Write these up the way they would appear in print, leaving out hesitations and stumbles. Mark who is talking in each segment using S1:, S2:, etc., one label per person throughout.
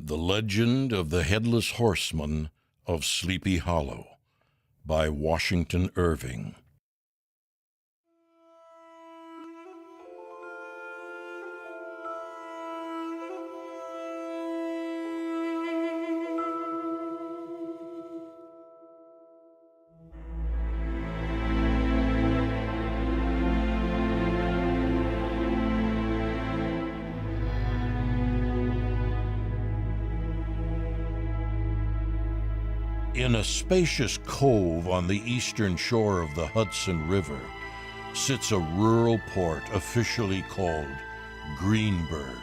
S1: The Legend of the Headless Horseman of Sleepy Hollow by Washington Irving. In a spacious cove on the eastern shore of the Hudson River sits a rural port officially called Greenburg,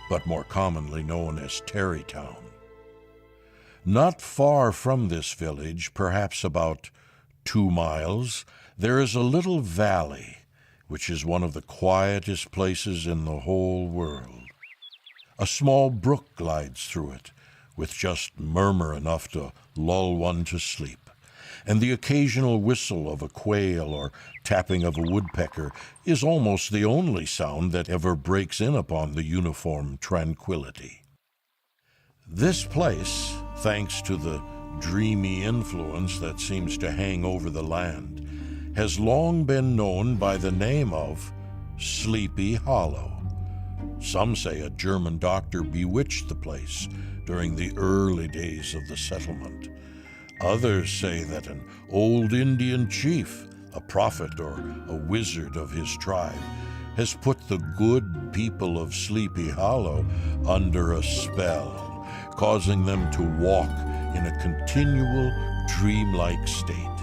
S1: but more commonly known as Tarrytown. Not far from this village, perhaps about 2 miles, there is a little valley, which is one of the quietest places in the whole world. A small brook glides through it, with just murmur enough to lull one to sleep, and the occasional whistle of a quail or tapping of a woodpecker is almost the only sound that ever breaks in upon the uniform tranquility. This place, thanks to the dreamy influence that seems to hang over the land, has long been known by the name of Sleepy Hollow. Some say a German doctor bewitched the place during the early days of the settlement. Others say that an old Indian chief, a prophet or a wizard of his tribe, has put the good people of Sleepy Hollow under a spell, causing them to walk in a continual dreamlike state.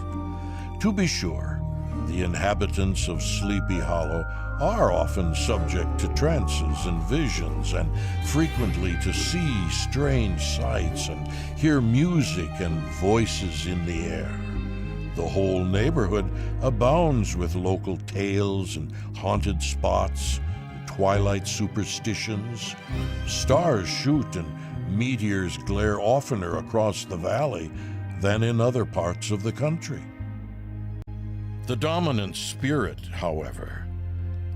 S1: To be sure, the inhabitants of Sleepy Hollow are often subject to trances and visions, and frequently to see strange sights and hear music and voices in the air. The whole neighborhood abounds with local tales and haunted spots and twilight superstitions. Stars shoot and meteors glare oftener across the valley than in other parts of the country. The dominant spirit, however,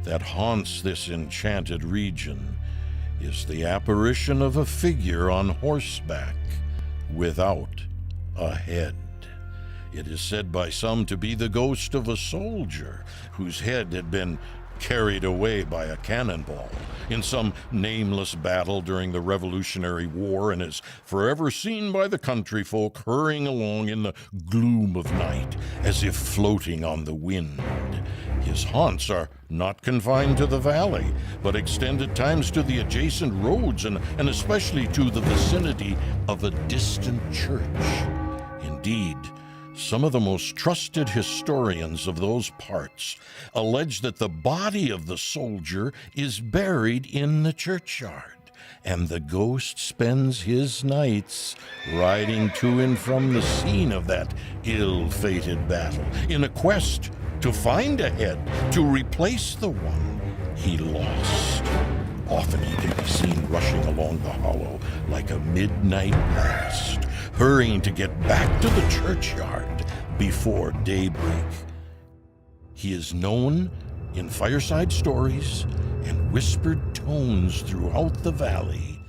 S1: that haunts this enchanted region is the apparition of a figure on horseback without a head. It is said by some to be the ghost of a soldier whose head had been carried away by a cannonball in some nameless battle during the Revolutionary War, and is forever seen by the country folk hurrying along in the gloom of night as if floating on the wind. His haunts are not confined to the valley, but extend at times to the adjacent roads and especially to the vicinity of a distant church. Indeed, some of the most trusted historians of those parts allege that the body of the soldier is buried in the churchyard, and the ghost spends his nights riding to and from the scene of that ill-fated battle in a quest to find a head to replace the one he lost. Often he can be seen rushing along the hollow like a midnight blast, hurrying to get back to the churchyard before daybreak. He is known in fireside stories and whispered tones throughout the valley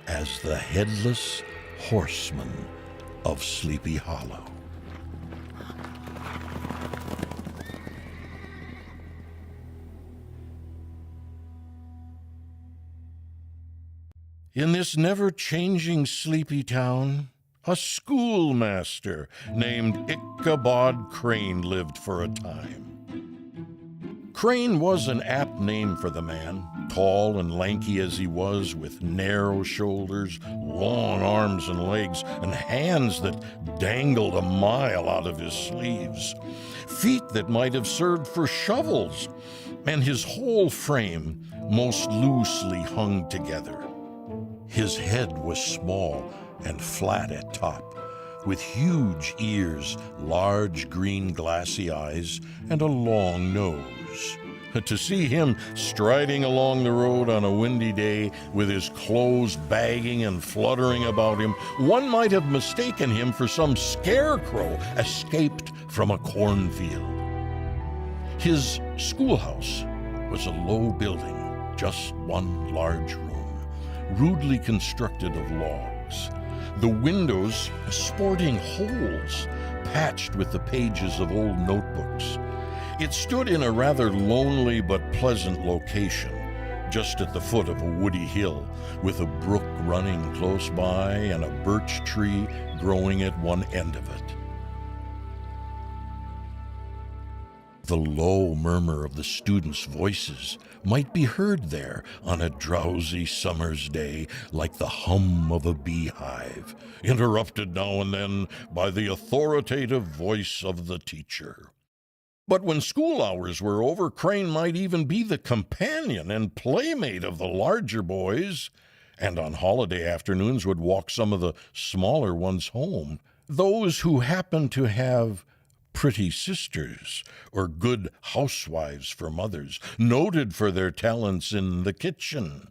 S1: as the Headless Horseman of Sleepy Hollow. In this never-changing sleepy town, a schoolmaster named Ichabod Crane lived for a time. Crane was an apt name for the man, tall and lanky as he was, with narrow shoulders, long arms and legs, and hands that dangled a mile out of his sleeves, feet that might have served for shovels, and his whole frame most loosely hung together. His head was small and flat at top, with huge ears, large green glassy eyes, and a long nose. To see him striding along the road on a windy day with his clothes bagging and fluttering about him, one might have mistaken him for some scarecrow escaped from a cornfield. His schoolhouse was a low building, just one large room, rudely constructed of logs, the windows sporting holes patched with the pages of old notebooks. It stood in a rather lonely but pleasant location, just at the foot of a woody hill, with a brook running close by and a birch tree growing at one end of it. The low murmur of the students' voices might be heard there on a drowsy summer's day, like the hum of a beehive, interrupted now and then by the authoritative voice of the teacher. But when school hours were over, Crane might even be the companion and playmate of the larger boys, and on holiday afternoons would walk some of the smaller ones home, those who happened to have pretty sisters or good housewives for mothers, noted for their talents in the kitchen.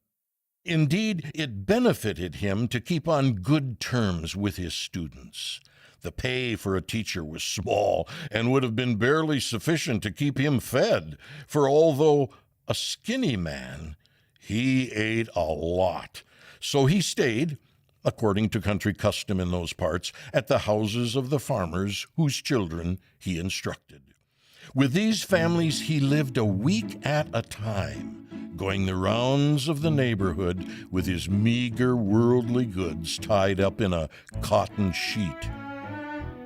S1: Indeed, it benefited him to keep on good terms with his students. The pay for a teacher was small and would have been barely sufficient to keep him fed, for although a skinny man, he ate a lot. So he stayed, according to country custom in those parts, at the houses of the farmers whose children he instructed. With these families he lived a week at a time, going the rounds of the neighborhood with his meager worldly goods tied up in a cotton sheet.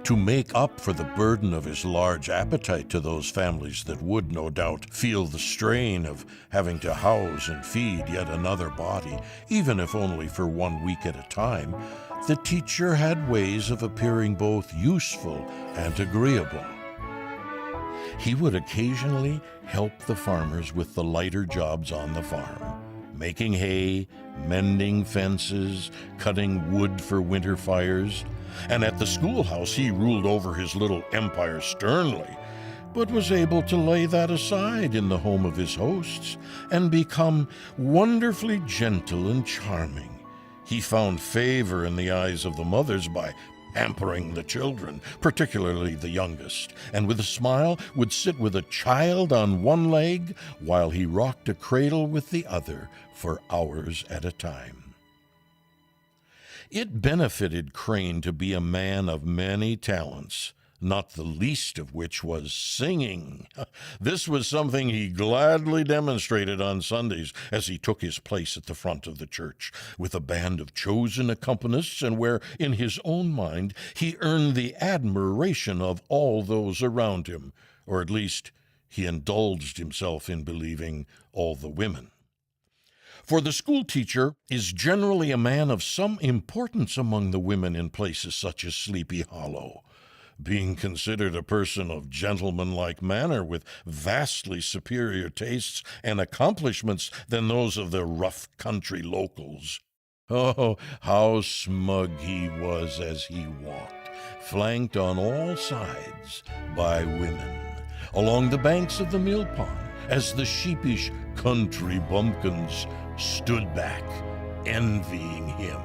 S1: To make up for the burden of his large appetite to those families that would, no doubt, feel the strain of having to house and feed yet another body, even if only for 1 week at a time, the teacher had ways of appearing both useful and agreeable. He would occasionally help the farmers with the lighter jobs on the farm, making hay, mending fences, cutting wood for winter fires, and at the schoolhouse he ruled over his little empire sternly, but was able to lay that aside in the home of his hosts and become wonderfully gentle and charming. He found favor in the eyes of the mothers by pampering the children, particularly the youngest, and with a smile would sit with a child on one leg while he rocked a cradle with the other for hours at a time. It benefited Crane to be a man of many talents, not the least of which was singing. This was something he gladly demonstrated on Sundays as he took his place at the front of the church with a band of chosen accompanists, and where, in his own mind, he earned the admiration of all those around him, or at least he indulged himself in believing all the women. For the schoolteacher is generally a man of some importance among the women in places such as Sleepy Hollow, being considered a person of gentlemanlike manner with vastly superior tastes and accomplishments than those of the rough country locals. Oh, how smug he was as he walked, flanked on all sides by women, along the banks of the mill pond, as the sheepish country bumpkins stood back, envying him.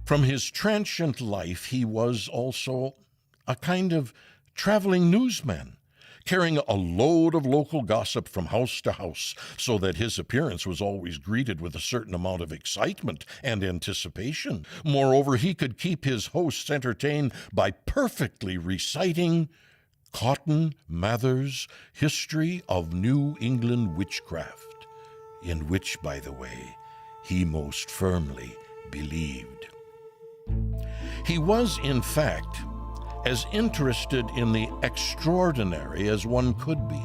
S1: From his transient life, he was also a kind of traveling newsman, carrying a load of local gossip from house to house, so that his appearance was always greeted with a certain amount of excitement and anticipation. Moreover, he could keep his hosts entertained by perfectly reciting Cotton Mather's History of New England Witchcraft, in which, by the way, he most firmly believed. He was, in fact, as interested in the extraordinary as one could be,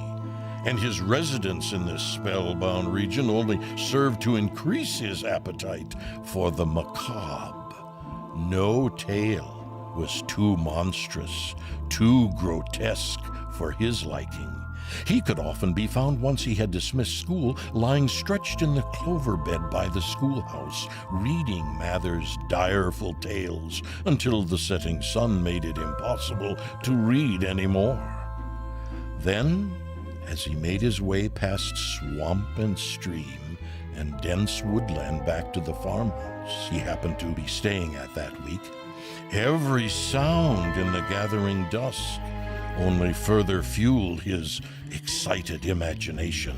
S1: and his residence in this spellbound region only served to increase his appetite for the macabre. No tale was too monstrous, too grotesque for his liking. He could often be found, once he had dismissed school, lying stretched in the clover bed by the schoolhouse, reading Mather's direful tales until the setting sun made it impossible to read any more. Then, as he made his way past swamp and stream and dense woodland back to the farmhouse he happened to be staying at that week, every sound in the gathering dusk only further fueled his excited imagination.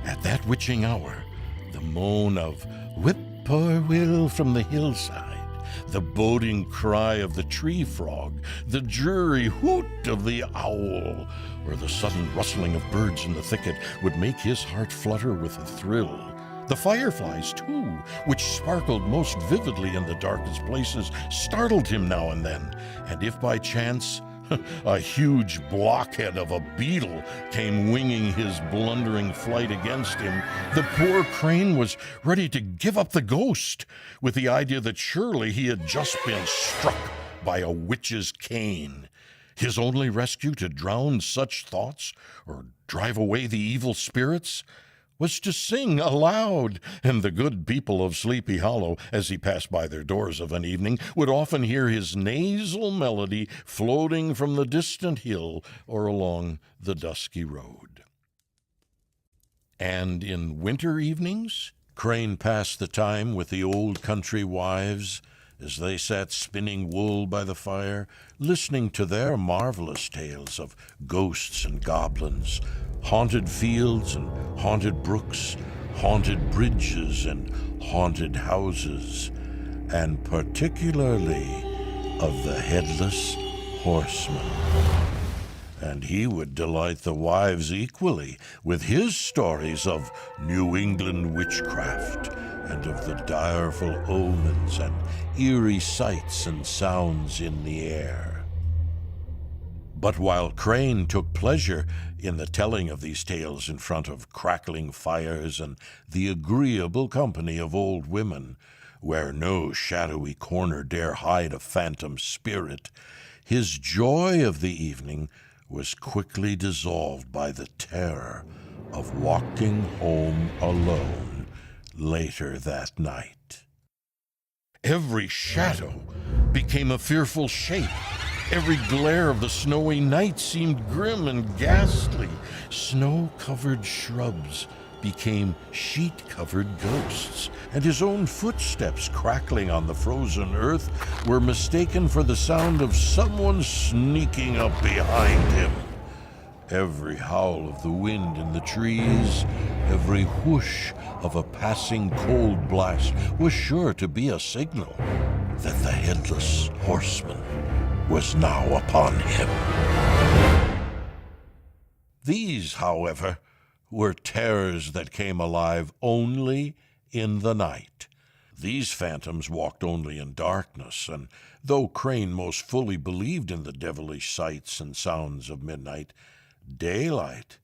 S1: At that witching hour, the the moan of whip-poor-will from the hillside, the boding cry of the tree frog, the dreary hoot of the owl, or the sudden rustling of birds in the thicket would make his heart flutter with a thrill. The fireflies, too, which sparkled most vividly in the darkest places, startled him now and then, and if by chance a huge blockhead of a beetle came winging his blundering flight against him, the poor crane was ready to give up the ghost, with the idea that surely he had just been struck by a witch's cane. His only rescue to drown such thoughts or drive away the evil spirits was to sing aloud, and the good people of Sleepy Hollow, as he passed by their doors of an evening, would often hear his nasal melody floating from the distant hill or along the dusky road. And in winter evenings, Crane passed the time with the old country wives as they sat spinning wool by the fire, listening to their marvelous tales of ghosts and goblins, haunted fields and haunted brooks, haunted bridges and haunted houses, and particularly of the Headless Horseman. And he would delight the wives equally with his stories of New England witchcraft and of the direful omens and eerie sights and sounds in the air. But while Crane took pleasure in the telling of these tales in front of crackling fires and the agreeable company of old women, where no shadowy corner dare hide a phantom spirit, his joy of the evening was quickly dissolved by the terror of walking home alone later that night. Every shadow became a fearful shape. Every glare of the snowy night seemed grim and ghastly. Snow-covered shrubs became sheet-covered ghosts, and his own footsteps crackling on the frozen earth were mistaken for the sound of someone sneaking up behind him. Every howl of the wind in the trees, every whoosh of a passing cold blast was sure to be a signal that the Headless Horseman was now upon him. These, however, were terrors that came alive only in the night. These phantoms walked only in darkness, and though Crane most fully believed in the devilish sights and sounds of midnight, daylight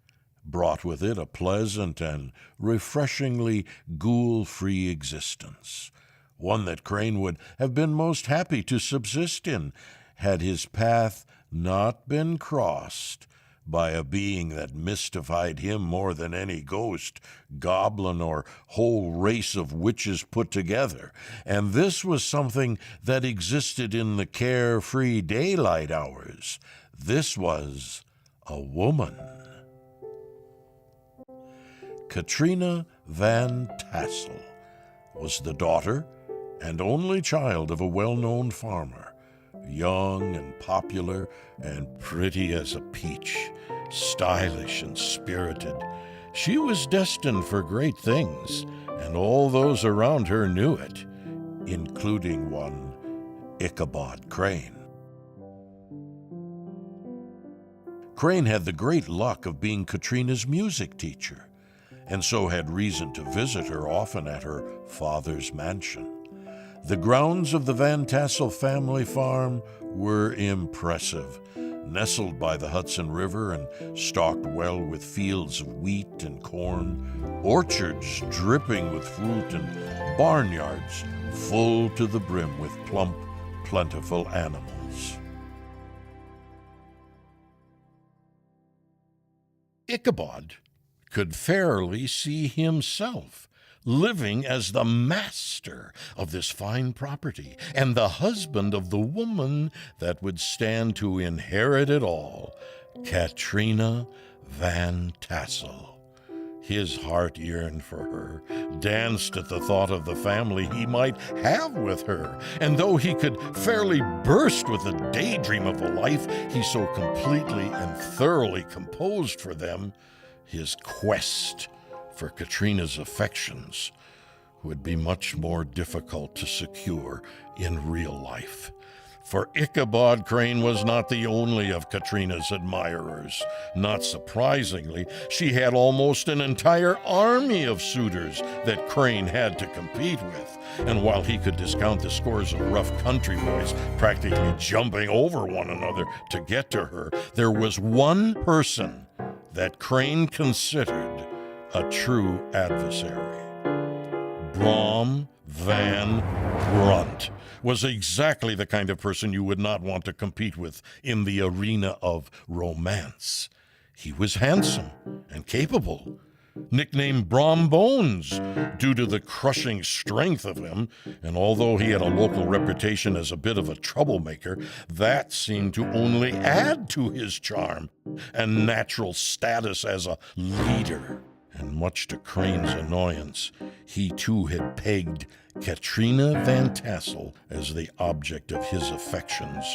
S1: brought with it a pleasant and refreshingly ghoul-free existence, one that Crane would have been most happy to subsist in, had his path not been crossed by a being that mystified him more than any ghost, goblin, or whole race of witches put together. And this was something that existed in the carefree daylight hours. This was a woman. Katrina Van Tassel was the daughter and only child of a well-known farmer, young and popular and pretty as a peach, stylish and spirited. She was destined for great things, and all those around her knew it, including one Ichabod Crane. Crane had the great luck of being Katrina's music teacher, and so had reason to visit her often at her father's mansion. The grounds of the Van Tassel family farm were impressive, nestled by the Hudson River and stocked well with fields of wheat and corn, orchards dripping with fruit, and barnyards full to the brim with plump, plentiful animals. Ichabod could fairly see himself living as the master of this fine property and the husband of the woman that would stand to inherit it all, Katrina Van Tassel. His heart yearned for her, danced at the thought of the family he might have with her, and though he could fairly burst with the daydream of a life he so completely and thoroughly composed for them, his quest for Katrina's affections would be much more difficult to secure in real life. For Ichabod Crane was not the only of Katrina's admirers. Not surprisingly, she had almost an entire army of suitors that Crane had to compete with. And while he could discount the scores of rough country boys practically jumping over one another to get to her, there was one person that Crane considered a true adversary. Brom Van Brunt was exactly the kind of person you would not want to compete with in the arena of romance. He was handsome and capable, nicknamed Brom Bones due to the crushing strength of him, and although he had a local reputation as a bit of a troublemaker, that seemed to only add to his charm and natural status as a leader. And much to Crane's annoyance, he too had pegged Katrina Van Tassel as the object of his affections.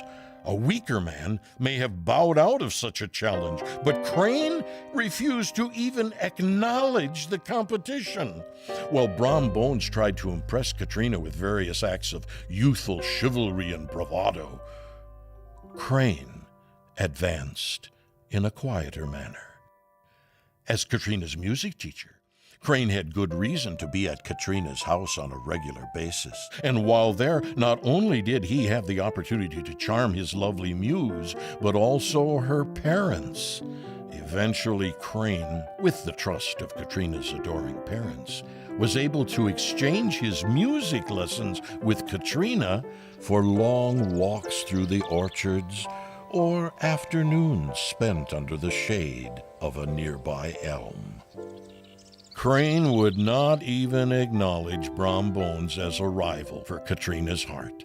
S1: A weaker man may have bowed out of such a challenge, but Crane refused to even acknowledge the competition. While Brom Bones tried to impress Katrina with various acts of youthful chivalry and bravado, Crane advanced in a quieter manner. As Katrina's music teacher, Crane had good reason to be at Katrina's house on a regular basis. And while there, not only did he have the opportunity to charm his lovely muse, but also her parents. Eventually, Crane, with the trust of Katrina's adoring parents, was able to exchange his music lessons with Katrina for long walks through the orchards or afternoons spent under the shade of a nearby elm. Crane would not even acknowledge Brom Bones as a rival for Katrina's heart.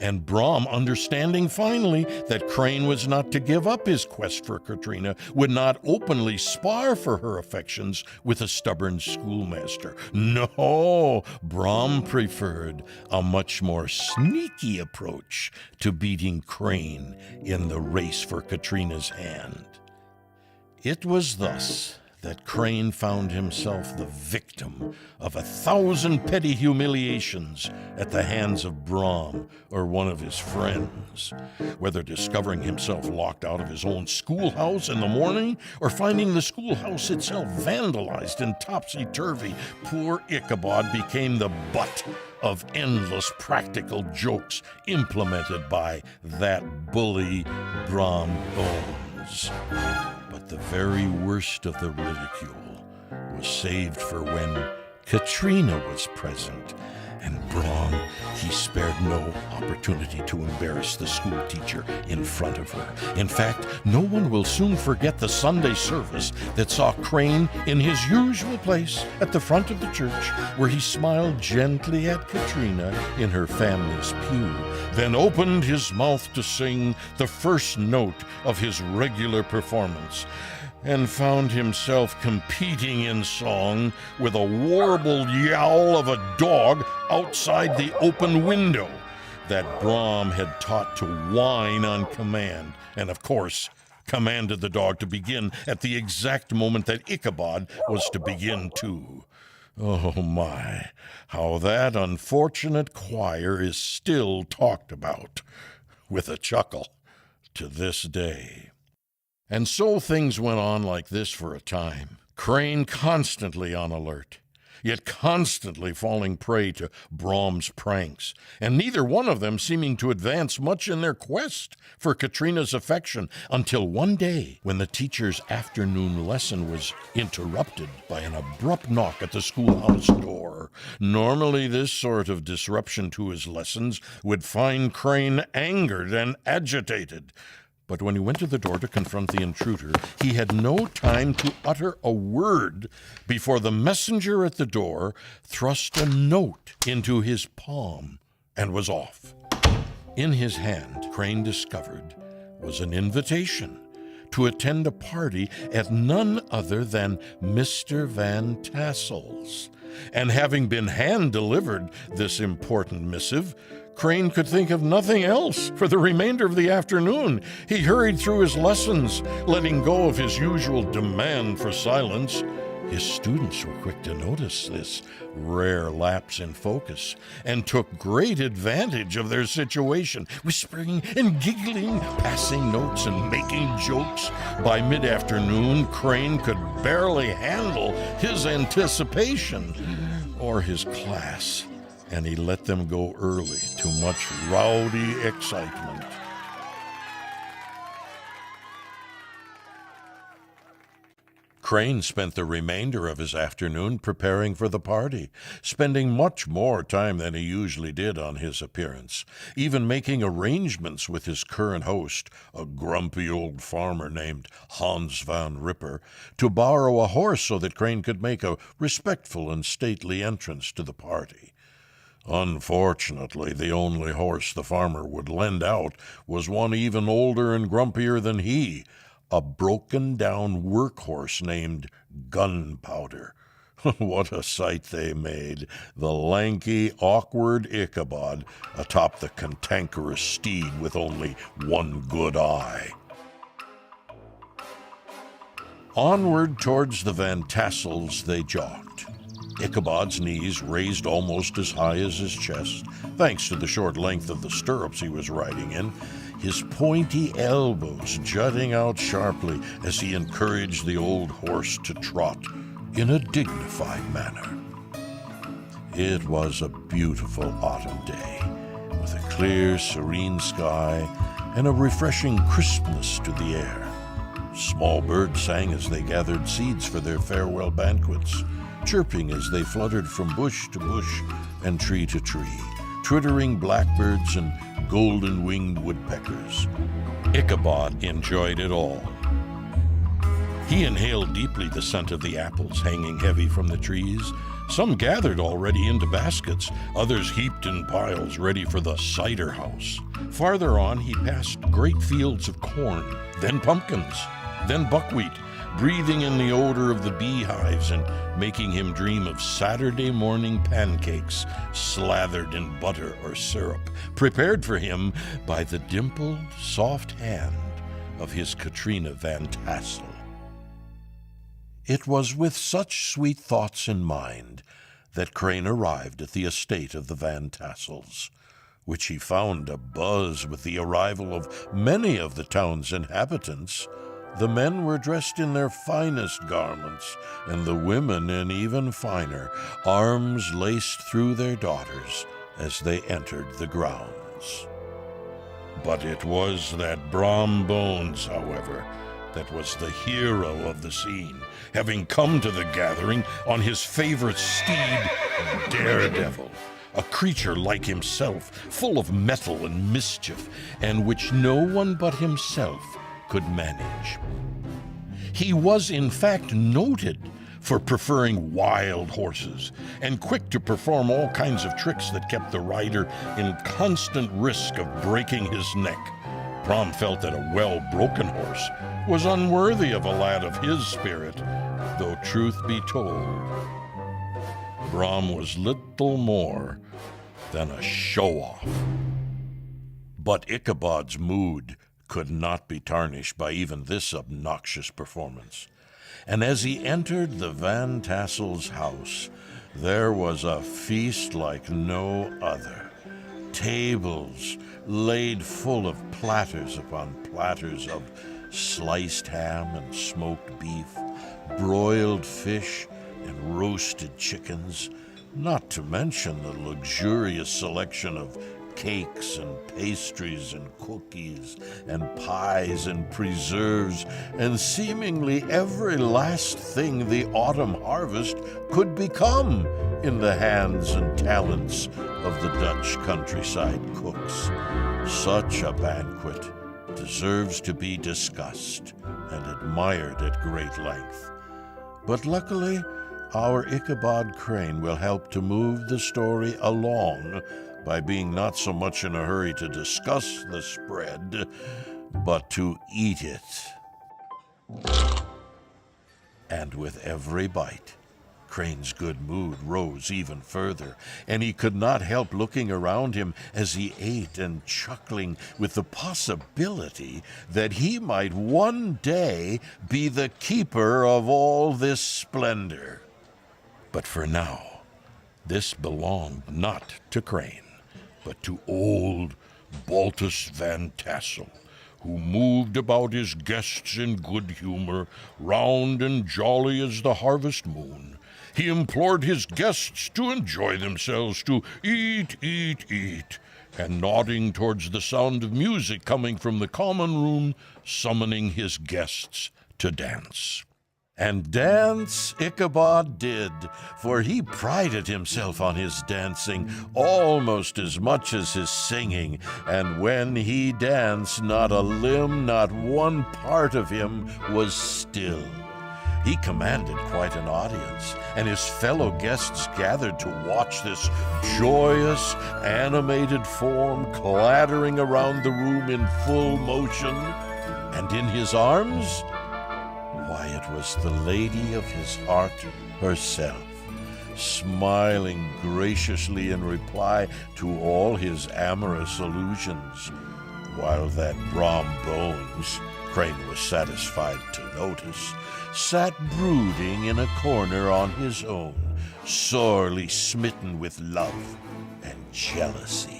S1: And Brom, understanding finally that Crane was not to give up his quest for Katrina, would not openly spar for her affections with a stubborn schoolmaster. No, Brom preferred a much more sneaky approach to beating Crane in the race for Katrina's hand. It was thus that Crane found himself the victim of 1,000 petty humiliations at the hands of Brom or one of his friends, whether discovering himself locked out of his own schoolhouse in the morning or finding the schoolhouse itself vandalized and topsy-turvy. Poor Ichabod became the butt of endless practical jokes implemented by that bully Brom Bones. But the very worst of the ridicule was saved for when Katrina was present, and Brom, he spared no opportunity to embarrass the schoolteacher in front of her. In fact, no one will soon forget the Sunday service that saw Crane in his usual place at the front of the church, where he smiled gently at Katrina in her family's pew, then opened his mouth to sing the first note of his regular performance, and found himself competing in song with a warbled yowl of a dog outside the open window that Brom had taught to whine on command, and of course commanded the dog to begin at the exact moment that Ichabod was to begin too. Oh my, how that unfortunate choir is still talked about, with a chuckle, to this day. And so things went on like this for a time. Crane constantly on alert, yet constantly falling prey to Brom's pranks, and neither one of them seeming to advance much in their quest for Katrina's affection, until one day when the teacher's afternoon lesson was interrupted by an abrupt knock at the schoolhouse door. Normally, this sort of disruption to his lessons would find Crane angered and agitated. But when he went to the door to confront the intruder, he had no time to utter a word before the messenger at the door thrust a note into his palm and was off. In his hand, Crane discovered, was an invitation to attend a party at none other than Mr. Van Tassel's. And having been hand-delivered this important missive, Crane could think of nothing else for the remainder of the afternoon. He hurried through his lessons, letting go of his usual demand for silence. His students were quick to notice this rare lapse in focus and took great advantage of their situation, whispering and giggling, passing notes and making jokes. By mid-afternoon, Crane could barely handle his anticipation or his class, and he let them go early to much rowdy excitement. Crane spent the remainder of his afternoon preparing for the party, spending much more time than he usually did on his appearance, even making arrangements with his current host, a grumpy old farmer named Hans van Ripper, to borrow a horse so that Crane could make a respectful and stately entrance to the party. Unfortunately, the only horse the farmer would lend out was one even older and grumpier than he, a broken-down workhorse named Gunpowder. What a sight they made, the lanky, awkward Ichabod atop the cantankerous steed with only one good eye. Onward towards the Van Tassels they jogged, Ichabod's knees raised almost as high as his chest, thanks to the short length of the stirrups he was riding in, his pointy elbows jutting out sharply as he encouraged the old horse to trot in a dignified manner. It was a beautiful autumn day, with a clear, serene sky and a refreshing crispness to the air. Small birds sang as they gathered seeds for their farewell banquets, chirping as they fluttered from bush to bush and tree to tree, twittering blackbirds and golden-winged woodpeckers. Ichabod enjoyed it all. He inhaled deeply the scent of the apples hanging heavy from the trees, some gathered already into baskets, others heaped in piles ready for the cider house. Farther on, he passed great fields of corn, then pumpkins, then buckwheat, breathing in the odor of the beehives and making him dream of Saturday morning pancakes slathered in butter or syrup, prepared for him by the dimpled, soft hand of his Katrina Van Tassel. It was with such sweet thoughts in mind that Crane arrived at the estate of the Van Tassels, which he found abuzz with the arrival of many of the town's inhabitants. The men were dressed in their finest garments, and the women in even finer, arms laced through their daughters as they entered the grounds. But it was that Brom Bones, however, that was the hero of the scene, having come to the gathering on his favorite steed, Daredevil, a creature like himself, full of mettle and mischief, and which no one but himself could manage. He was in fact noted for preferring wild horses and quick to perform all kinds of tricks that kept the rider in constant risk of breaking his neck. Brom felt that a well-broken horse was unworthy of a lad of his spirit, though truth be told, Brom was little more than a show-off. But Ichabod's mood could not be tarnished by even this obnoxious performance. And as he entered the Van Tassels' house, there was a feast like no other. Tables laid full of platters upon platters of sliced ham and smoked beef, broiled fish and roasted chickens, not to mention the luxurious selection of cakes and pastries and cookies and pies and preserves and seemingly every last thing the autumn harvest could become in the hands and talents of the Dutch countryside cooks. Such a banquet deserves to be discussed and admired at great length. But luckily, our Ichabod Crane will help to move the story along by being not so much in a hurry to discuss the spread, but to eat it. And with every bite, Crane's good mood rose even further, and he could not help looking around him as he ate and chuckling with the possibility that he might one day be the keeper of all this splendor. But for now, this belonged not to Crane, but to old Baltus Van Tassel, who moved about his guests in good humor, round and jolly as the harvest moon. He implored his guests to enjoy themselves, to eat, eat, eat, and nodding towards the sound of music coming from the common room, summoning his guests to dance. And dance Ichabod did, for he prided himself on his dancing almost as much as his singing, and when he danced, not a limb, not one part of him was still. He commanded quite an audience, and his fellow guests gathered to watch this joyous, animated form clattering around the room in full motion. And in his arms, why, it was the lady of his heart herself, smiling graciously in reply to all his amorous allusions, while that Brom Bones, Crane was satisfied to notice, sat brooding in a corner on his own, sorely smitten with love and jealousy.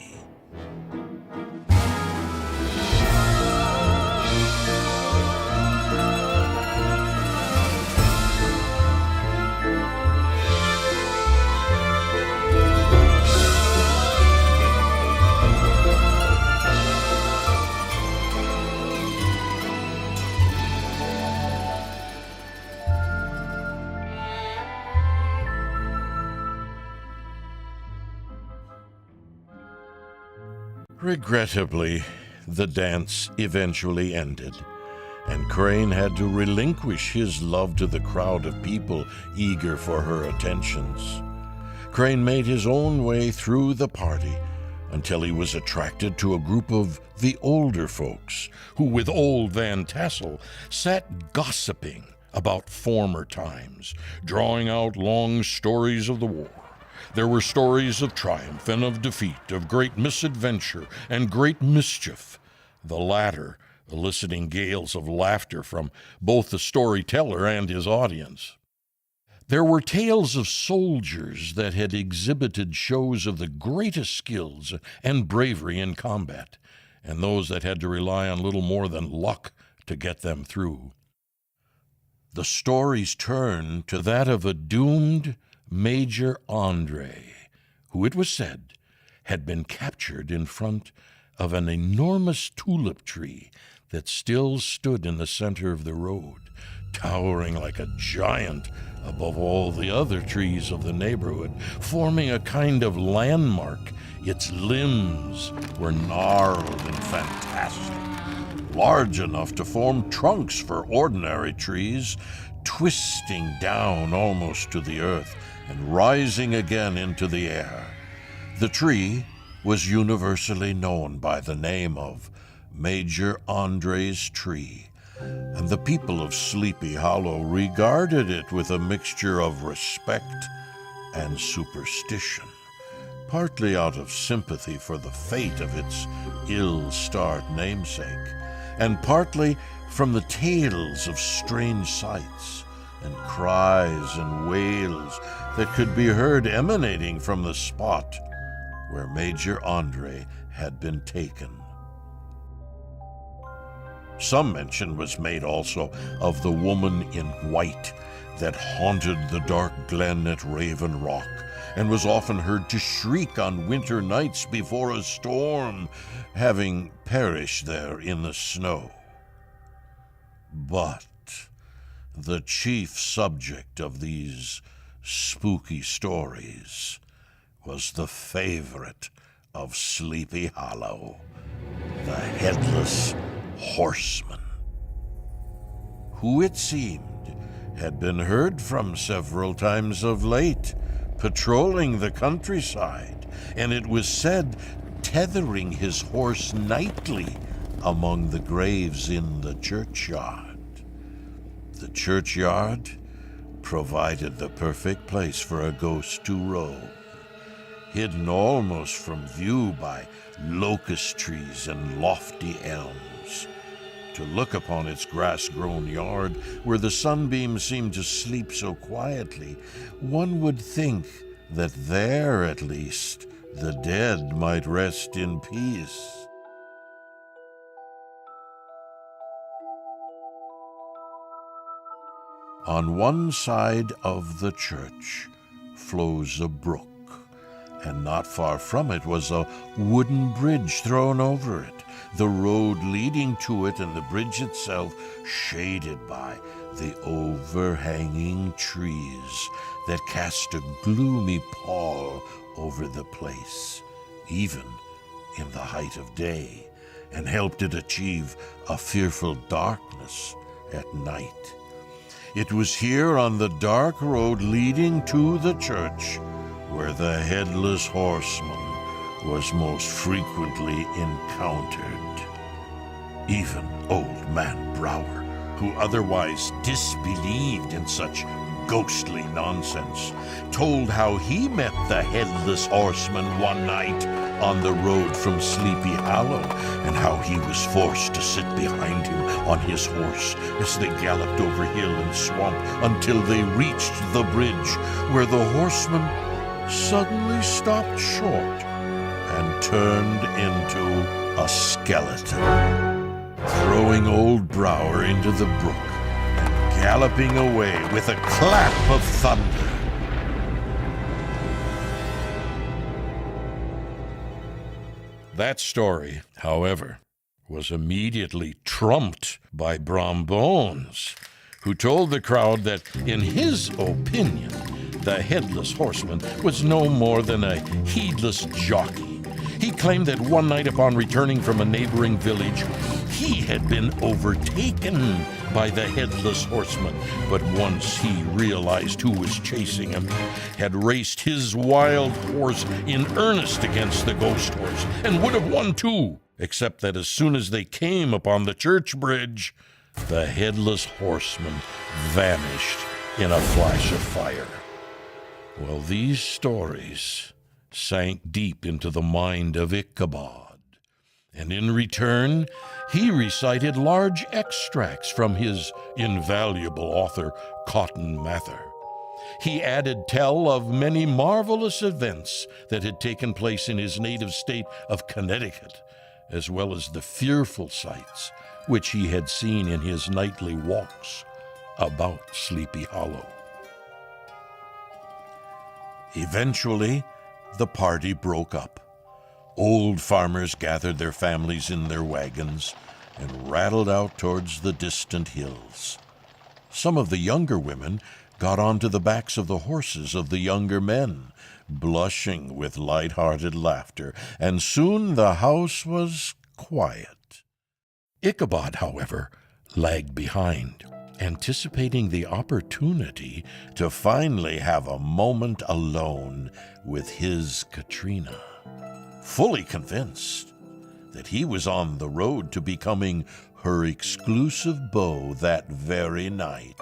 S1: Regrettably, the dance eventually ended, and Crane had to relinquish his love to the crowd of people eager for her attentions. Crane made his own way through the party until he was attracted to a group of the older folks who, with old Van Tassel, sat gossiping about former times, drawing out long stories of the war. There were stories of triumph and of defeat, of great misadventure and great mischief, the latter eliciting gales of laughter from both the storyteller and his audience. There were tales of soldiers that had exhibited shows of the greatest skills and bravery in combat, and those that had to rely on little more than luck to get them through. The stories turned to that of a doomed Major Andre, who, it was said, had been captured in front of an enormous tulip tree that still stood in the center of the road, towering like a giant above all the other trees of the neighborhood, forming a kind of landmark. Its limbs were gnarled and fantastic, large enough to form trunks for ordinary trees, twisting down almost to the earth and rising again into the air. The tree was universally known by the name of Major Andre's tree, and the people of Sleepy Hollow regarded it with a mixture of respect and superstition, partly out of sympathy for the fate of its ill-starred namesake, and partly from the tales of strange sights and cries and wails that could be heard emanating from the spot where Major Andre had been taken. Some mention was made also of the woman in white that haunted the dark glen at Raven Rock and was often heard to shriek on winter nights before a storm, having perished there in the snow. But the chief subject of these spooky stories was the favorite of Sleepy Hollow, the Headless Horseman, who, it seemed, had been heard from several times of late, patrolling the countryside, and it was said tethering his horse nightly among the graves in the churchyard. The churchyard provided the perfect place for a ghost to roam, hidden almost from view by locust trees and lofty elms. To look upon its grass-grown yard, where the sunbeams seemed to sleep so quietly, one would think that there, at least, the dead might rest in peace. On one side of the church flows a brook, and not far from it was a wooden bridge thrown over it, the road leading to it and the bridge itself shaded by the overhanging trees that cast a gloomy pall over the place, even in the height of day, and helped it achieve a fearful darkness at night. It was here on the dark road leading to the church where the Headless Horseman was most frequently encountered. Even Old Man Brower, who otherwise disbelieved in such ghostly nonsense, told how he met the Headless Horseman one night on the road from Sleepy Hollow, and how he was forced to sit behind him on his horse as they galloped over hill and swamp until they reached the bridge, where the horseman suddenly stopped short and turned into a skeleton, throwing old Brower into the brook and galloping away with a clap of thunder. That story, however, was immediately trumped by Brom Bones, who told the crowd that, in his opinion, the Headless Horseman was no more than a heedless jockey. He claimed that one night upon returning from a neighboring village, he had been overtaken by the Headless Horseman, but once he realized who was chasing him, had raced his wild horse in earnest against the ghost horse, and would have won too, except that as soon as they came upon the church bridge, the Headless Horseman vanished in a flash of fire. Well, these stories sank deep into the mind of Ichabod, and in return, he recited large extracts from his invaluable author, Cotton Mather. He added tell of many marvelous events that had taken place in his native state of Connecticut, as well as the fearful sights which he had seen in his nightly walks about Sleepy Hollow. Eventually, the party broke up. Old farmers gathered their families in their wagons and rattled out towards the distant hills. Some of the younger women got onto the backs of the horses of the younger men, blushing with light-hearted laughter, and soon the house was quiet. Ichabod, however, lagged behind, anticipating the opportunity to finally have a moment alone with his Katrina, fully convinced that he was on the road to becoming her exclusive beau that very night.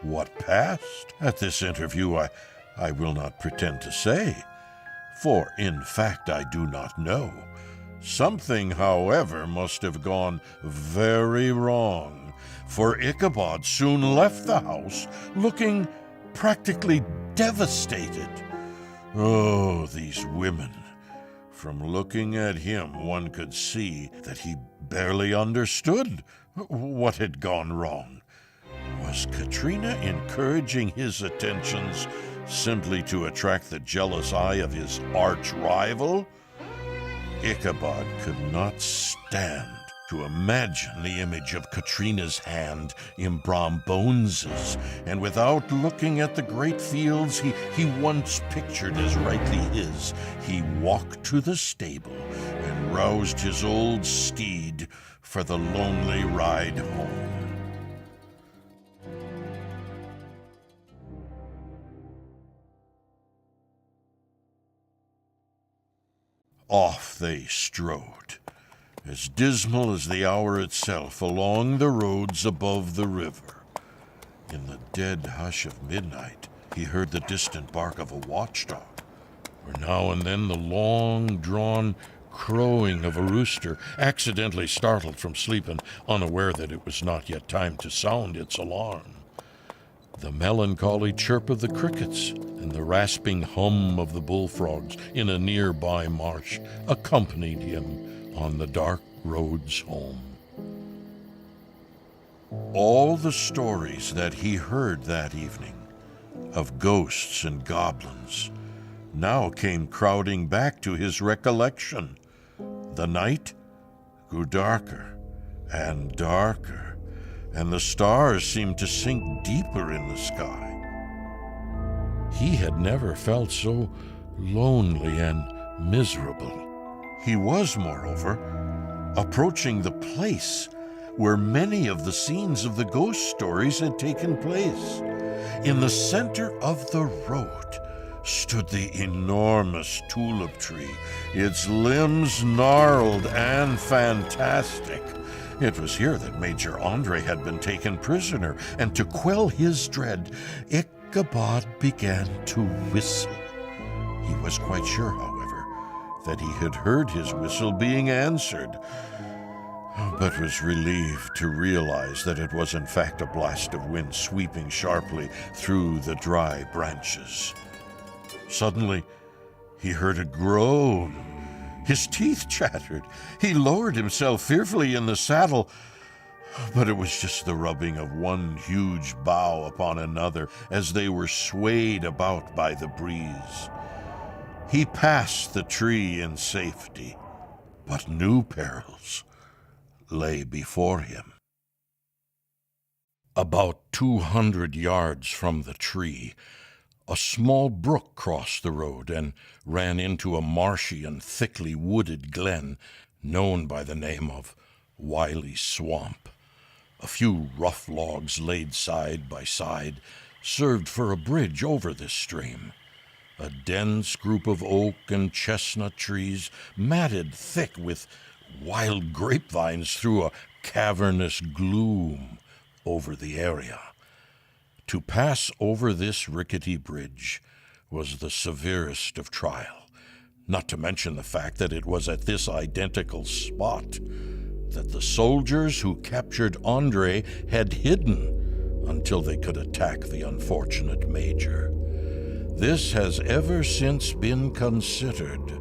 S1: What passed at this interview I will not pretend to say, for in fact I do not know. Something, however, must have gone very wrong, for Ichabod soon left the house looking practically devastated. Oh, these women. From looking at him, one could see that he barely understood what had gone wrong. Was Katrina encouraging his attentions simply to attract the jealous eye of his arch-rival? Ichabod could not stand to imagine the image of Katrina's hand in Brom Bones's, and without looking at the great fields he once pictured as rightly his, he walked to the stable and roused his old steed for the lonely ride home. Off they strode, as dismal as the hour itself, along the roads above the river. In the dead hush of midnight, he heard the distant bark of a watchdog, or now and then the long-drawn crowing of a rooster, accidentally startled from sleep and unaware that it was not yet time to sound its alarm. The melancholy chirp of the crickets and the rasping hum of the bullfrogs in a nearby marsh accompanied him on the dark roads home. All the stories that he heard that evening of ghosts and goblins now came crowding back to his recollection. The night grew darker and darker, and the stars seemed to sink deeper in the sky. He had never felt so lonely and miserable. He was, moreover, approaching the place where many of the scenes of the ghost stories had taken place. In the center of the road stood the enormous tulip tree, its limbs gnarled and fantastic. It was here that Major Andre had been taken prisoner, and to quell his dread, Ichabod began to whistle. He was quite sure, however, that he had heard his whistle being answered, but was relieved to realize that it was in fact a blast of wind sweeping sharply through the dry branches. Suddenly, he heard a groan. His teeth chattered. He lowered himself fearfully in the saddle, but it was just the rubbing of one huge bough upon another as they were swayed about by the breeze. He passed the tree in safety, but new perils lay before him. About 200 yards from the tree, a small brook crossed the road and ran into a marshy and thickly wooded glen known by the name of Wiley Swamp. A few rough logs laid side by side served for a bridge over this stream. A dense group of oak and chestnut trees, matted thick with wild grapevines, threw a cavernous gloom over the area. To pass over this rickety bridge was the severest of trial, not to mention the fact that it was at this identical spot that the soldiers who captured Andre had hidden until they could attack the unfortunate major. This has ever since been considered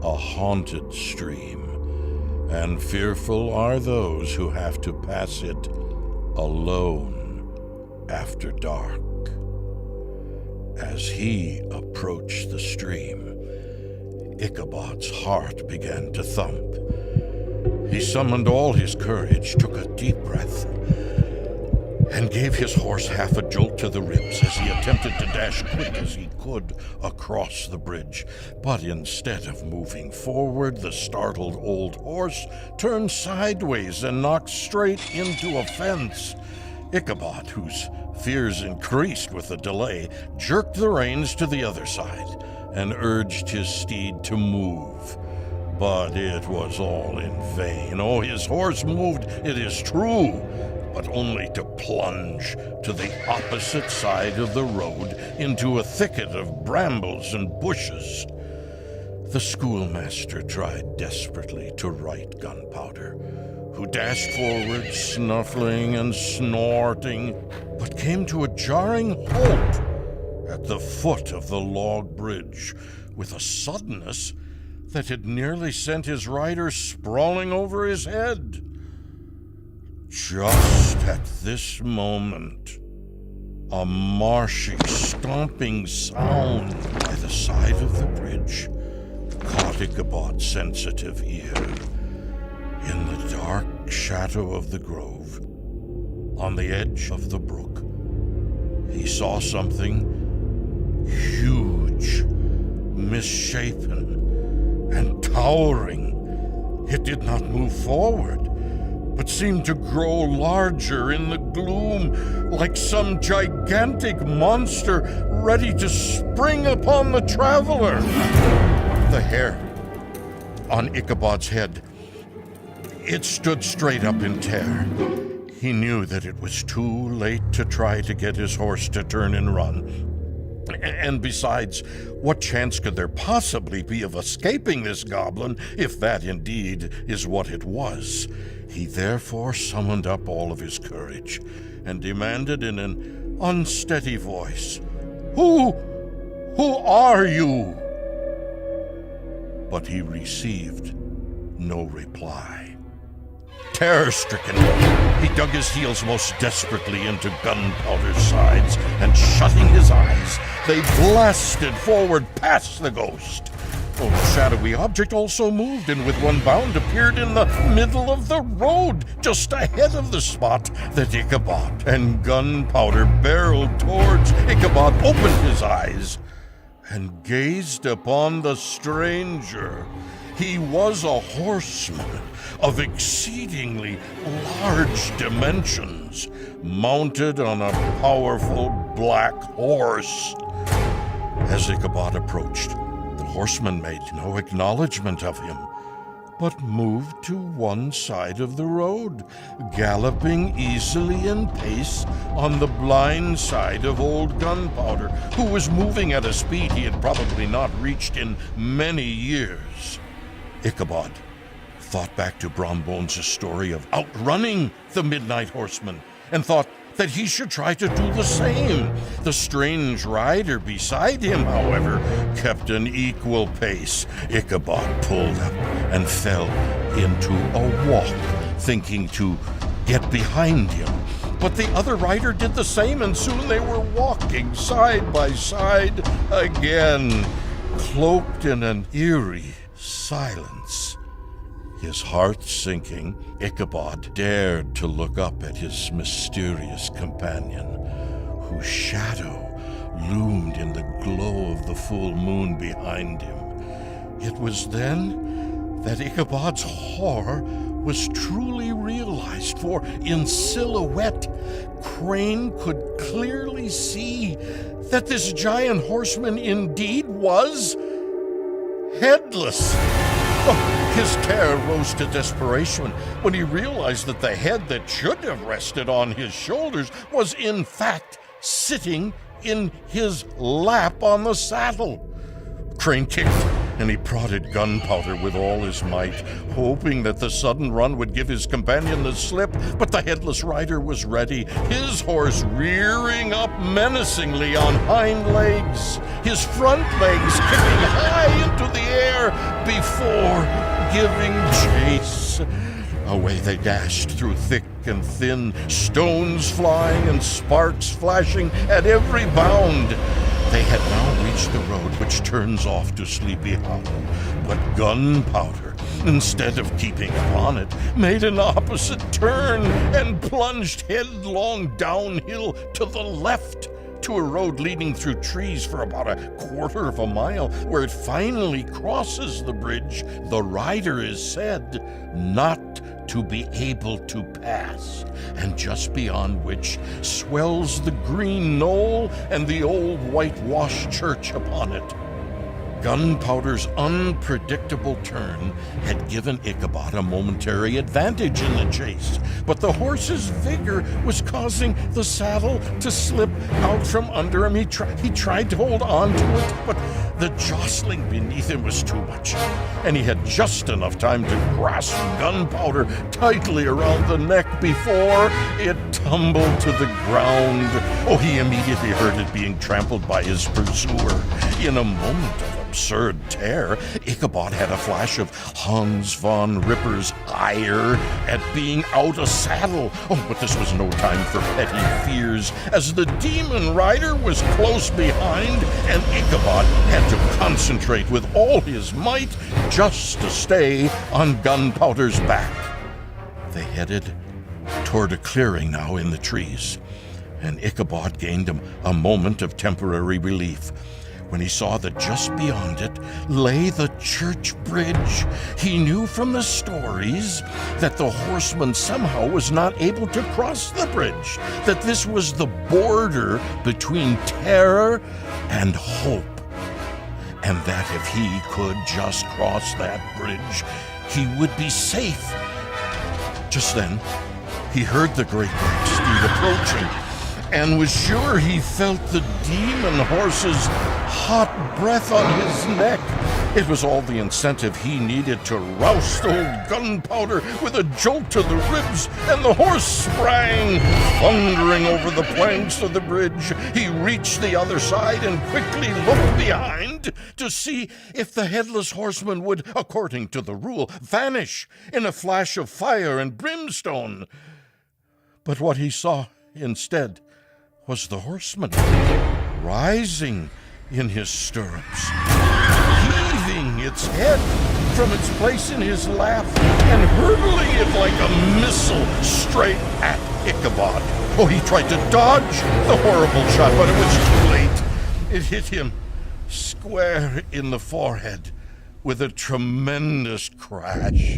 S1: a haunted stream, and fearful are those who have to pass it alone after dark. As he approached the stream, Ichabod's heart began to thump. He summoned all his courage, took a deep breath, and gave his horse half a jolt to the ribs as he attempted to dash quick as he could across the bridge. But instead of moving forward, the startled old horse turned sideways and knocked straight into a fence. Ichabod, whose fears increased with the delay, jerked the reins to the other side and urged his steed to move. But it was all in vain. Oh, his horse moved, it is true, but only to plunge to the opposite side of the road into a thicket of brambles and bushes. The schoolmaster tried desperately to write Gunpowder, who dashed forward, snuffling and snorting, but came to a jarring halt at the foot of the log bridge with a suddenness that had nearly sent his rider sprawling over his head. Just at this moment, a marshy, stomping sound by the side of the bridge caught Ichabod's sensitive ear. In the dark shadow of the grove, on the edge of the brook, he saw something huge, misshapen, and towering. It did not move forward, but seemed to grow larger in the gloom, like some gigantic monster ready to spring upon the traveler. The hair on Ichabod's head, it stood straight up in terror. He knew that it was too late to try to get his horse to turn and run. And besides, what chance could there possibly be of escaping this goblin, if that indeed is what it was? He therefore summoned up all of his courage and demanded in an unsteady voice, Who are you?" But he received no reply. Terror-stricken, he dug his heels most desperately into Gunpowder's sides, and shutting his eyes, they blasted forward past the ghost. Oh, the shadowy object also moved, and with one bound appeared in the middle of the road, just ahead of the spot that Ichabod and Gunpowder barreled towards. Ichabod opened his eyes and gazed upon the stranger. He was a horseman of exceedingly large dimensions, mounted on a powerful black horse. As Ichabod approached, the horseman made no acknowledgement of him, but moved to one side of the road, galloping easily in pace on the blind side of old Gunpowder, who was moving at a speed he had probably not reached in many years. Ichabod thought back to Brombones' story of outrunning the Midnight Horseman, and thought that he should try to do the same. The strange rider beside him, however, kept an equal pace. Ichabod pulled up and fell into a walk, thinking to get behind him. But the other rider did the same, and soon they were walking side by side again, cloaked in an eerie silence. His heart sinking, Ichabod dared to look up at his mysterious companion, whose shadow loomed in the glow of the full moon behind him. It was then that Ichabod's horror was truly realized, for in silhouette, Crane could clearly see that this giant horseman indeed was Headless. Oh, his terror rose to desperation when he realized that the head that should have rested on his shoulders was in fact sitting in his lap on the saddle. Crane kicked, and he prodded Gunpowder with all his might, hoping that the sudden run would give his companion the slip, but the headless rider was ready, his horse rearing up menacingly on hind legs, his front legs kicking high into the air before giving chase. Away they dashed through thick and thin, stones flying and sparks flashing at every bound. They had now reached the road which turns off to Sleepy Hollow, but Gunpowder, instead of keeping upon it, made an opposite turn and plunged headlong downhill to the left, to a road leading through trees for about a quarter of a mile, where it finally crosses the bridge the rider is said not to be able to pass, and just beyond which swells the green knoll and the old whitewashed church upon it. Gunpowder's unpredictable turn had given Ichabod a momentary advantage in the chase, but the horse's vigor was causing the saddle to slip out from under him. He tried to hold on to it, but the jostling beneath him was too much, and he had just enough time to grasp Gunpowder tightly around the neck before it tumbled to the ground. Oh, he immediately heard it being trampled by his pursuer. In a moment of absurd terror, Ichabod had a flash of Hans von Ripper's ire at being out a saddle. Oh, but this was no time for petty fears, as the demon rider was close behind, and Ichabod had to concentrate with all his might just to stay on Gunpowder's back. They headed toward a clearing now in the trees, and Ichabod gained a moment of temporary relief when he saw that just beyond it lay the church bridge. He knew from the stories that the horseman somehow was not able to cross the bridge, that this was the border between terror and hope, and that if he could just cross that bridge, he would be safe. Just then, He heard the great black steed approaching, and was sure he felt the demon horse's hot breath on his neck. It was all the incentive he needed to roust old Gunpowder with a jolt to the ribs, and the horse sprang, thundering over the planks of the bridge. He reached the other side and quickly looked behind to see if the Headless Horseman would, according to the rule, vanish in a flash of fire and brimstone. But what he saw instead was the horseman, rising in his stirrups, heaving its head from its place in his lap, and hurtling it like a missile straight at Ichabod. Oh, he tried to dodge the horrible shot, but it was too late. It hit him square in the forehead with a tremendous crash,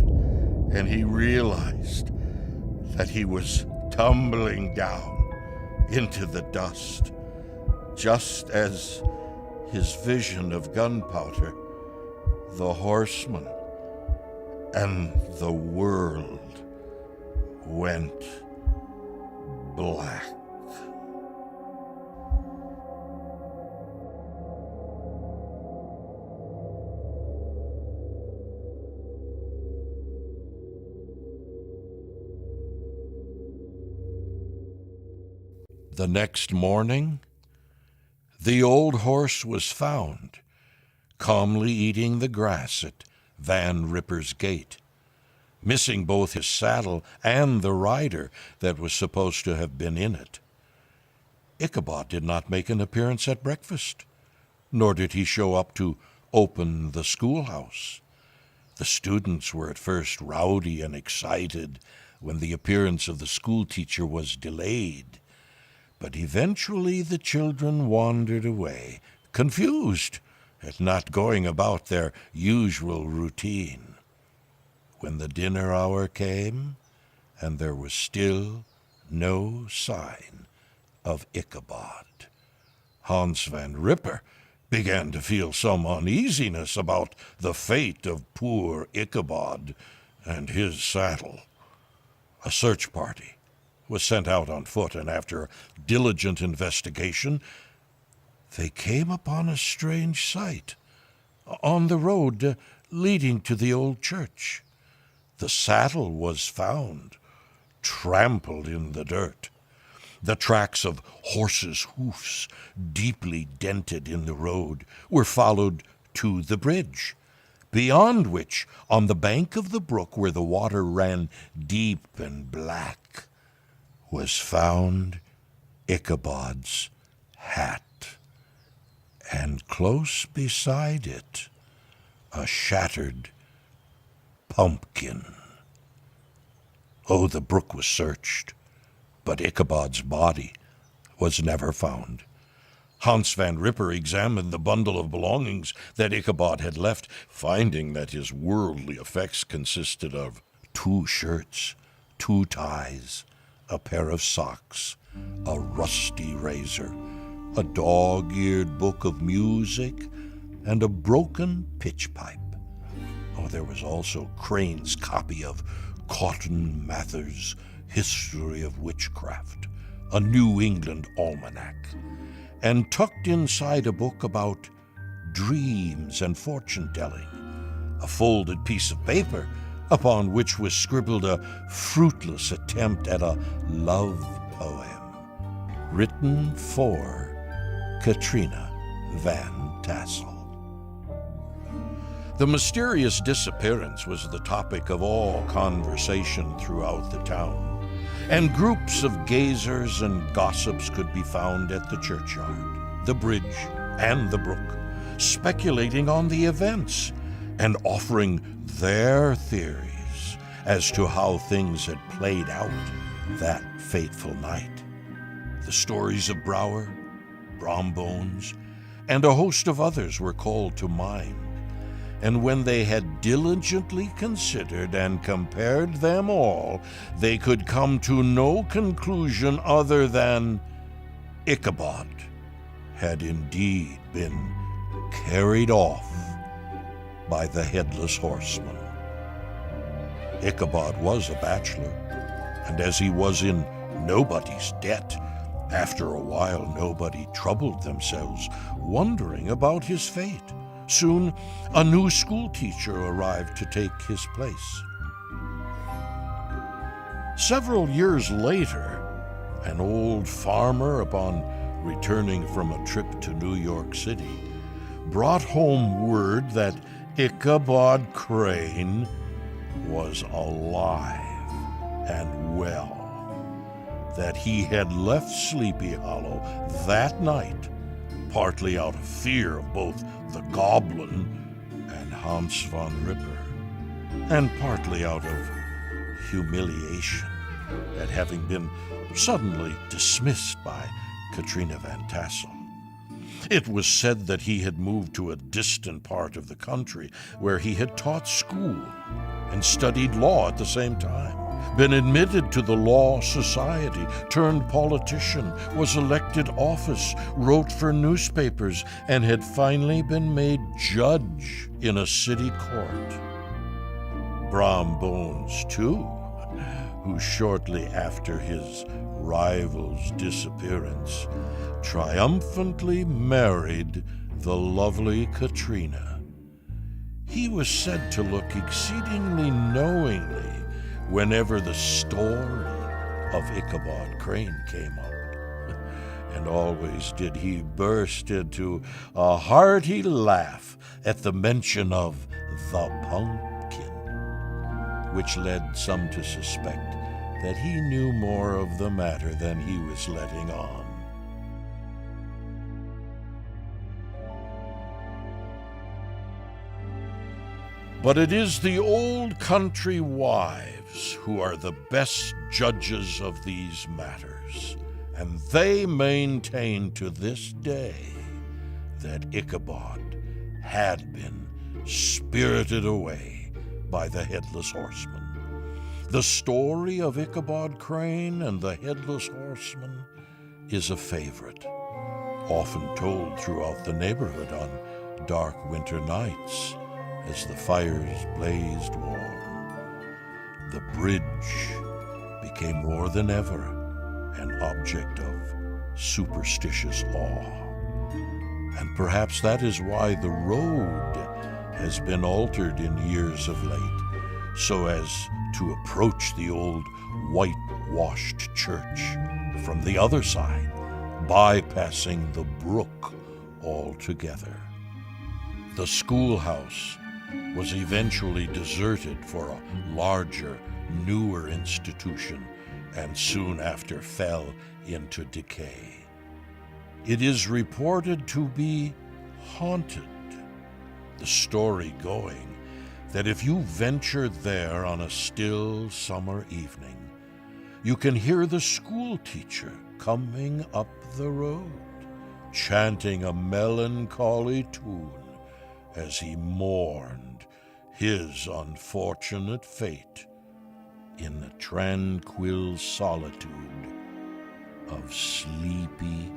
S1: and he realized that he was tumbling down into the dust, just as his vision of Gunpowder, the horseman, and the world went black. The next morning, the old horse was found, calmly eating the grass at Van Ripper's gate, missing both his saddle and the rider that was supposed to have been in it. Ichabod did not make an appearance at breakfast, nor did he show up to open the schoolhouse. The students were at first rowdy and excited when the appearance of the schoolteacher was delayed. But eventually the children wandered away, confused at not going about their usual routine. When the dinner hour came, and there was still no sign of Ichabod, Hans Van Ripper began to feel some uneasiness about the fate of poor Ichabod and his saddle. A search party was sent out on foot, and after diligent investigation, they came upon a strange sight on the road leading to the old church. The saddle was found, trampled in the dirt. The tracks of horses' hoofs, deeply dented in the road, were followed to the bridge, beyond which, on the bank of the brook where the water ran deep and black, was found Ichabod's hat, and close beside it, a shattered pumpkin. Oh, the brook was searched, but Ichabod's body was never found. Hans Van Ripper examined the bundle of belongings that Ichabod had left, finding that his worldly effects consisted of 2 shirts, 2 ties, a pair of socks, a rusty razor, a dog-eared book of music, and a broken pitch pipe. Oh, there was also Crane's copy of Cotton Mather's History of Witchcraft, a New England almanac, and tucked inside a book about dreams and fortune-telling, a folded piece of paper upon which was scribbled a fruitless attempt at a love poem, written for Katrina Van Tassel. The mysterious disappearance was the topic of all conversation throughout the town, and groups of gazers and gossips could be found at the churchyard, the bridge, and the brook, speculating on the events and offering their theories as to how things had played out that fateful night. The stories of Brower, Brombones, and a host of others were called to mind, and when they had diligently considered and compared them all, they could come to no conclusion other than Ichabod had indeed been carried off by the Headless Horseman. Ichabod was a bachelor, and as he was in nobody's debt, after a while nobody troubled themselves wondering about his fate. Soon a new schoolteacher arrived to take his place. Several years later, an old farmer, upon returning from a trip to New York City, brought home word that Ichabod Crane was alive and well, that he had left Sleepy Hollow that night, partly out of fear of both the Goblin and Hans von Ripper, and partly out of humiliation at having been suddenly dismissed by Katrina Van Tassel. It was said that he had moved to a distant part of the country where he had taught school and studied law at the same time, been admitted to the Law Society, turned politician, was elected office, wrote for newspapers, and had finally been made judge in a city court. Brom Bones, too, who shortly after his rival's disappearance triumphantly married the lovely Katrina. He was said to look exceedingly knowingly whenever the story of Ichabod Crane came up, and always did he burst into a hearty laugh at the mention of the pumpkin, which led some to suspect that he knew more of the matter than he was letting on. But it is the old country wives who are the best judges of these matters, and they maintain to this day that Ichabod had been spirited away by the Headless Horseman. The story of Ichabod Crane and the Headless Horseman is a favorite, often told throughout the neighborhood on dark winter nights as the fires blazed warm. The bridge became more than ever an object of superstitious awe. And perhaps that is why the road has been altered in years of late, so as to approach the old whitewashed church from the other side, bypassing the brook altogether. The schoolhouse was eventually deserted for a larger, newer institution, and soon after fell into decay. It is reported to be haunted, the story going that if you venture there on a still summer evening, you can hear the schoolteacher coming up the road, chanting a melancholy tune as he mourned his unfortunate fate in the tranquil solitude of Sleepy